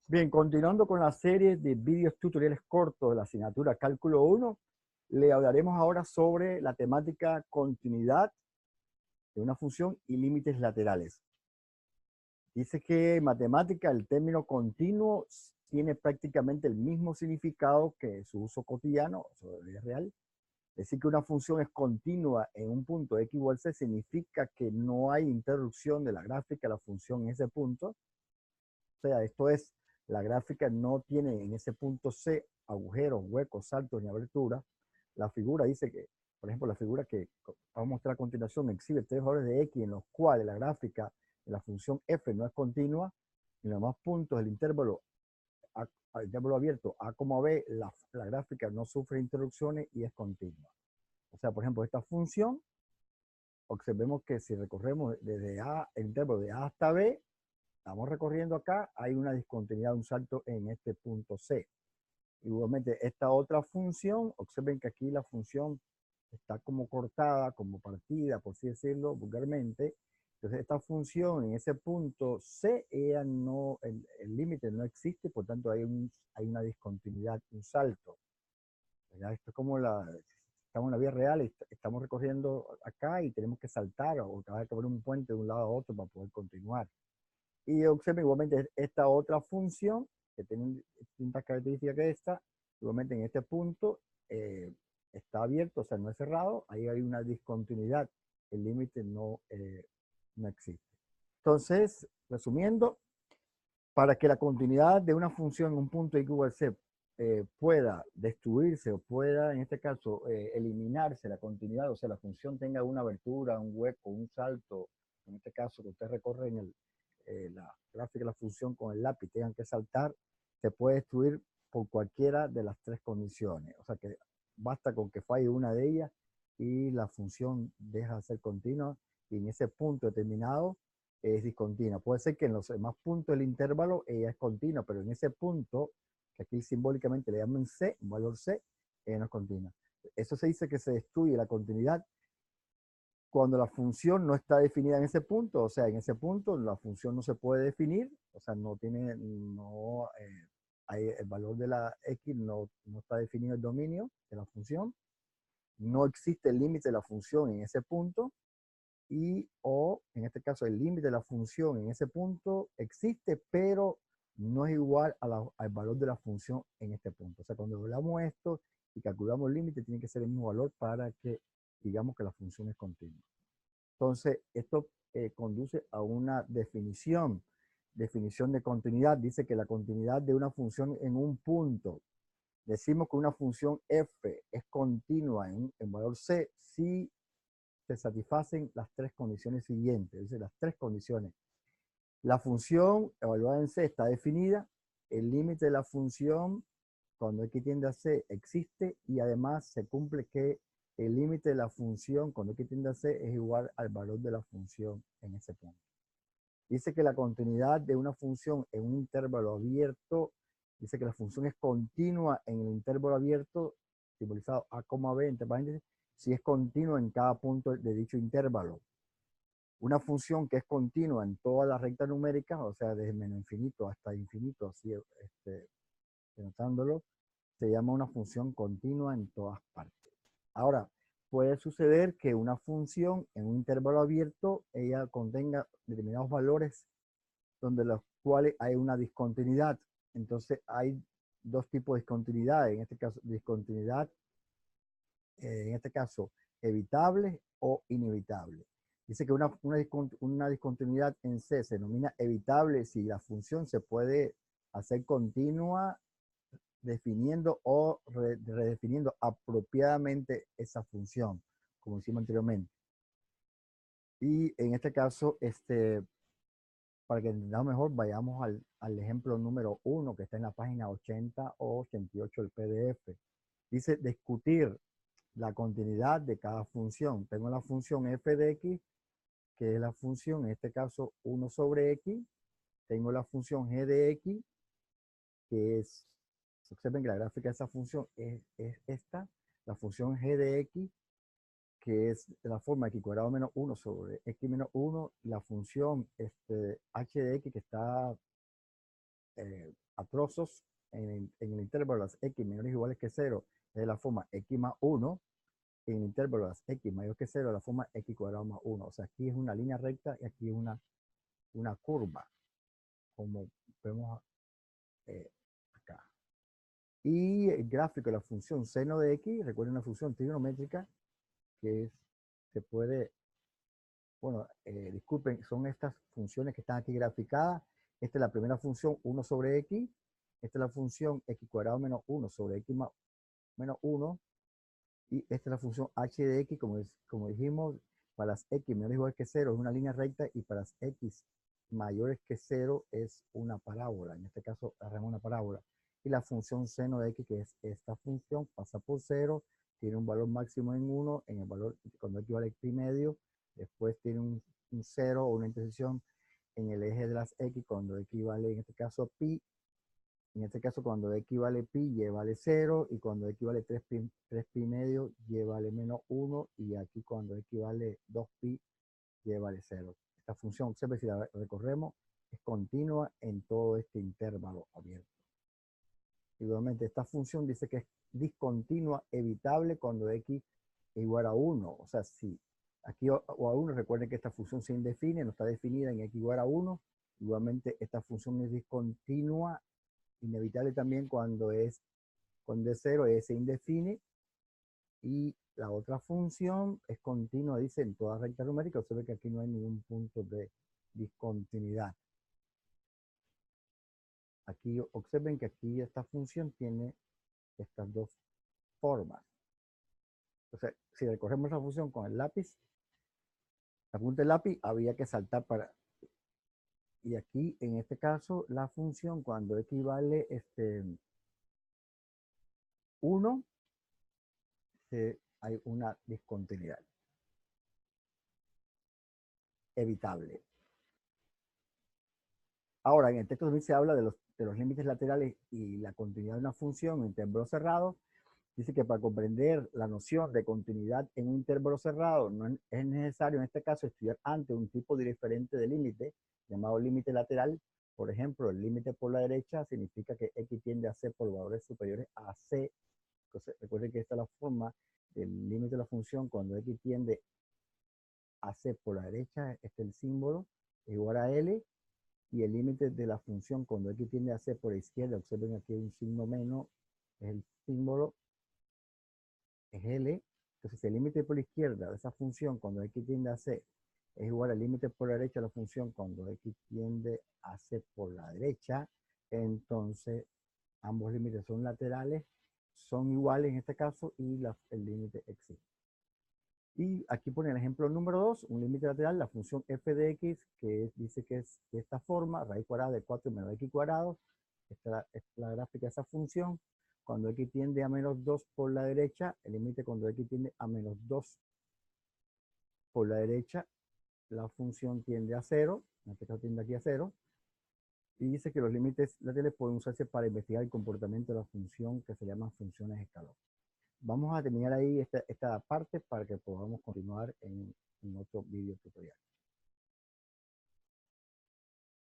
Bien, continuando con la serie de vídeos tutoriales cortos de la asignatura Cálculo 1, le hablaremos ahora sobre la temática continuidad de una función y límites laterales. Dice que en matemática el término continuo tiene prácticamente el mismo significado que su uso cotidiano, o sea, es real. Decir que una función es continua en un punto x igual c significa que no hay interrupción de la gráfica de la función en ese punto. O sea, esto es, la gráfica no tiene en ese punto C agujeros, huecos, saltos ni aberturas. La figura dice que, por ejemplo, la figura que vamos a mostrar a continuación exhibe tres valores de X en los cuales la gráfica de la función F no es continua. En los demás puntos del intervalo, intervalo abierto A, B, la gráfica no sufre interrupciones y es continua. O sea, por ejemplo, esta función, observemos que si recorremos desde A, el intervalo de A hasta B, estamos recorriendo acá, hay una discontinuidad, un salto en este punto C. Igualmente, esta otra función, observen que aquí la función está como cortada, como partida, por así decirlo, vulgarmente. Entonces, esta función en ese punto C, ella no, el límite no existe, por tanto hay una discontinuidad, un salto. ¿Verdad? Esto es como estamos en la vía real y estamos recorriendo acá y tenemos que saltar o hay que poner un puente de un lado a otro para poder continuar. Y observen igualmente esta otra función que tiene distintas características que esta, igualmente en este punto está abierto, o sea, no es cerrado, ahí hay una discontinuidad, el límite no existe. Entonces, resumiendo, para que la continuidad de una función en un punto x igual c pueda destruirse o pueda, en este caso, eliminarse la continuidad, o sea, la función tenga una abertura, un hueco, un salto, en este caso que usted recorre en la gráfica de la función con el lápiz, tengan que saltar, se puede destruir por cualquiera de las tres condiciones. O sea que basta con que falle una de ellas y la función deja de ser continua y en ese punto determinado es discontinua. Puede ser que en los demás puntos del intervalo ella es continua, pero en ese punto, que aquí simbólicamente le llaman C, un valor C, ella no es continua. Eso se dice que se destruye la continuidad cuando la función no está definida en ese punto, o sea, en ese punto la función no se puede definir, o sea, el valor de la X no está definido el dominio de la función, no existe el límite de la función en ese punto, o en este caso el límite de la función en ese punto existe, pero no es igual al valor de la función en este punto. O sea, cuando hablamos esto y calculamos el límite, tiene que ser el mismo valor para que digamos que la función es continua. Entonces, esto conduce a una definición de continuidad. Dice que la continuidad de una función en un punto. Decimos que una función f es continua en valor c si se satisfacen las tres condiciones siguientes. Dice las tres condiciones. La función evaluada en C está definida, el límite de la función cuando x tiende a C existe y además se cumple que el límite de la función cuando x tiende a C es igual al valor de la función en ese punto. Dice que la continuidad de una función en un intervalo abierto, dice que la función es continua en el intervalo abierto, simbolizado A, B, entre paréntesis, si es continua en cada punto de dicho intervalo. Una función que es continua en todas las rectas numéricas, o sea, desde menos infinito hasta infinito, así denotándolo, se llama una función continua en todas partes. Ahora, puede suceder que una función en un intervalo abierto, ella contenga determinados valores donde los cuales hay una discontinuidad. Entonces, hay dos tipos de discontinuidad, en este caso, discontinuidad, en este caso, evitable o inevitable. Dice que una discontinuidad en C se denomina evitable si la función se puede hacer continua definiendo o redefiniendo apropiadamente esa función, como hicimos anteriormente. Y en este caso, para que entendamos mejor, vayamos al ejemplo número 1 que está en la página 80 o 88 del PDF. Dice discutir la continuidad de cada función. Tengo la función f de x, que es la función, en este caso, 1 sobre x. Tengo la función g de x, que es, observen que la gráfica de esa función es esta. La función g de x, que es de la forma x cuadrado menos 1 sobre x menos 1. La función h de x, que está a trozos en el intervalo de las x menores o iguales que 0 es de la forma x más 1, en el intervalo de las x mayor que 0 es la forma x cuadrado más 1. O sea, aquí es una línea recta y aquí es una curva, como vemos acá. Y el gráfico de la función seno de x, recuerden una función trigonométrica que se puede, bueno, disculpen, son estas funciones que están aquí graficadas. Esta es la primera función, 1 sobre x. Esta es la función x cuadrado menos 1 sobre x menos 1. Y esta es la función h de x, como dijimos, para las x menores o iguales que 0 es una línea recta y para las x mayores que 0 es una parábola. En este caso, agarramos una parábola. Y la función seno de x, que es esta función, pasa por 0, tiene un valor máximo en 1, en el valor cuando x vale pi medio, después tiene un 0 o una intersección en el eje de las x cuando x vale, en este caso, pi. En este caso, cuando x vale pi, y vale 0, y cuando x vale 3pi medio, y vale menos 1, y aquí cuando x vale 2pi, y vale 0. Esta función, siempre si la recorremos, es continua en todo este intervalo abierto. Igualmente, esta función dice que es discontinua, evitable cuando x es igual a 1. O sea, si aquí o a 1, recuerden que esta función se indefine, no está definida en x igual a 1. Igualmente, esta función es discontinua, inevitable también cuando es 0, se indefine. Y la otra función es continua, dice en toda recta numérica. Observe que aquí no hay ningún punto de discontinuidad. Aquí observen que aquí esta función tiene estas dos formas. Entonces, si recorremos la función con el lápiz, la punta del lápiz, había que saltar para... Y aquí, en este caso, la función cuando equivale 1, hay una discontinuidad evitable. Ahora, en el texto también se habla de los límites laterales y la continuidad de una función en intervalos cerrados. Dice que para comprender la noción de continuidad en un intervalo cerrado, no es necesario en este caso estudiar antes un tipo diferente de límite, llamado límite lateral. Por ejemplo, el límite por la derecha significa que x tiende a c por valores superiores a c. Entonces, recuerden que esta es la forma del límite de la función cuando x tiende a c por la derecha, este es el símbolo, es igual a L. Y el límite de la función cuando x tiende a c por la izquierda, observen aquí un signo menos, es el símbolo, es L. Entonces, si el límite por la izquierda de esa función cuando x tiende a c es igual al límite por la derecha de la función cuando x tiende a c por la derecha, entonces ambos límites son laterales, son iguales en este caso y el límite existe. Y aquí pone el ejemplo número 2, un límite lateral, la función f de x, que dice que es de esta forma, raíz cuadrada de 4 menos x cuadrado. Esta es la gráfica de esa función. Cuando x tiende a menos 2 por la derecha, el límite cuando x tiende a menos 2 por la derecha, la función tiende a 0, en este caso tiende aquí a 0. Y dice que los límites laterales pueden usarse para investigar el comportamiento de la función que se llaman funciones escalar. Vamos a terminar ahí esta parte para que podamos continuar en otro video tutorial.